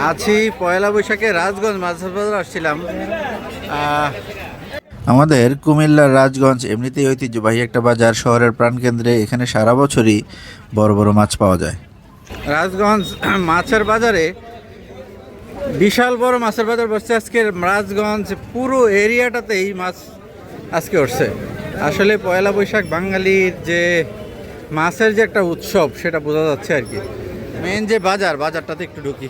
আছি পয়লা বৈশাখে রাজগঞ্জ মাছ বাজার আসছিলাম। আমাদের কুমিল্লার রাজগঞ্জ এমনিতেই ঐতিহ্যবাহী একটা বাজার, শহরের প্রাণকেন্দ্রে। এখানে সারা বছরই বড় বড় মাছ পাওয়া যায়। রাজগঞ্জ মাছের বাজারে বিশাল বড় মাছের বাজার বসছে আজকে। রাজগঞ্জ পুরো এরিয়াটাতেই মাছ আজকে উঠছে। আসলে পয়লা বৈশাখ বাঙালির যে মাছের যে একটা উৎসব সেটা বোঝা যাচ্ছে আর কি। মেন যে বাজারটাতে একটু ঢুকি।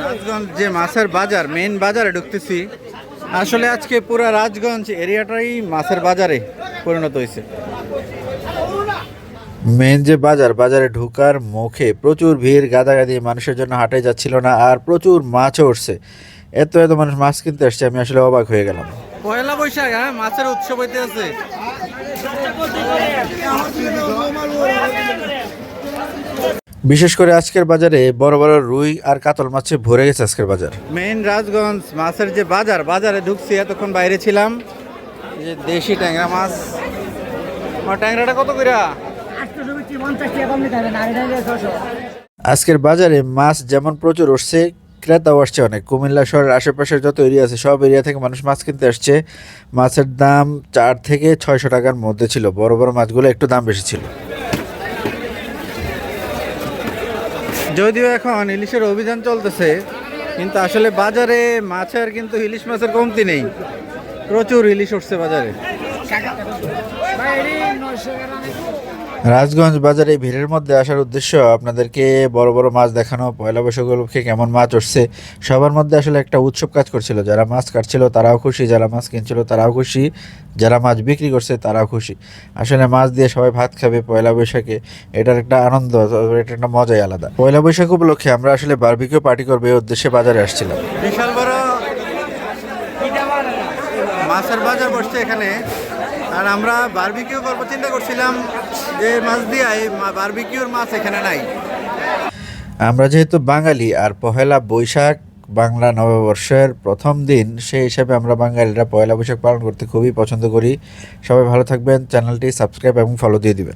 রাজগঞ্জ যে মাছের বাজার, মেন বাজারে ঢুকতেছি। আসলে আজকে পুরো রাজগঞ্জ এরিয়াটাই মাছের বাজারে পরিণত হয়েছে। মেন যে বাজারে ঢোকার মুখে প্রচুর ভিড়, গাদাগাদি, মানুষের জন্য হাঁটে যাচ্ছিল না। আর প্রচুর মাছও উঠছে। এত মানুষ মাছ কিনতে আসছে, আমি আসলে অবাক হয়ে গেলাম। পয়লা বৈশাখ, হ্যাঁ, মাছের উৎসব হইতে আছে। বিশেষ করে আজকের বাজারে বড় বড় রুই আর কাতল মাছে ভরে গেছে আজকের বাজার। মেন রাজগঞ্জ মাছের যে বাজারে ঢুকছি, এতক্ষণ বাইরে ছিলাম। যে দেশি ট্যাংরা মাছ, ট্যাংরাটা কত করে? আজকের বাজারে মাছ যেমন প্রচুর উঠছে, ক্রেতাও আসছে অনেক। কুমিল্লা শহরের আশেপাশের যত এরিয়া আছে সব এরিয়া থেকে মানুষ মাছ কিনতে আসছে। মাছের দাম 4 থেকে 600 টাকার মধ্যে ছিল। বড় বড় মাছগুলো একটু দাম বেশি ছিল। যদিও এখন ইলিশের অভিযান চলতেছে, কিন্তু আসলে বাজারে মাছের কিন্তু ইলিশ মাছের কমতি নেই। প্রচুর ইলিশ উঠছে বাজারে। রাজগঞ্জ বাজারে ভিড়ের মধ্যে আসার উদ্দেশ্য আপনাদেরকে বড় বড় মাছ দেখানো। পয়লা বৈশাখ উপলক্ষে কেমন মাছ উঠছে সবার মধ্যে আসলে একটা উৎসব কাজ করছিল। যারা মাছ কাটছিল তারাও খুশি, যারা মাছ কিনছিল তারাও খুশি, যারা মাছ বিক্রি করছে তারাও খুশি। আসলে মাছ দিয়ে সবাই ভাত খাবে পয়লা বৈশাখে, এটার একটা আনন্দ, এটা একটা মজাই আলাদা। পয়লা বৈশাখ উপলক্ষে আমরা আসলে বারবিকিউ পার্টি করবে এই উদ্দেশ্যে বাজারে আসছিলাম। বিশাল বড় মাছের বাজার বসছে এখানে। আর আমরা বারবিকিউ করবো চিন্তা করছিলাম, যে মাছ দিয়ে এই বারবিকিউর মাছ এখানে নাই। আমরা যেহেতু বাঙালি আর পহেলা বৈশাখ বাংলা নববর্ষের প্রথম দিন, সেই হিসাবে আমরা বাঙালিরা পয়লা বৈশাখ পালন করতে খুবই পছন্দ করি। সবাই ভালো থাকবেন, চ্যানেলটি সাবস্ক্রাইব এবং ফলো দিয়ে দিবেন।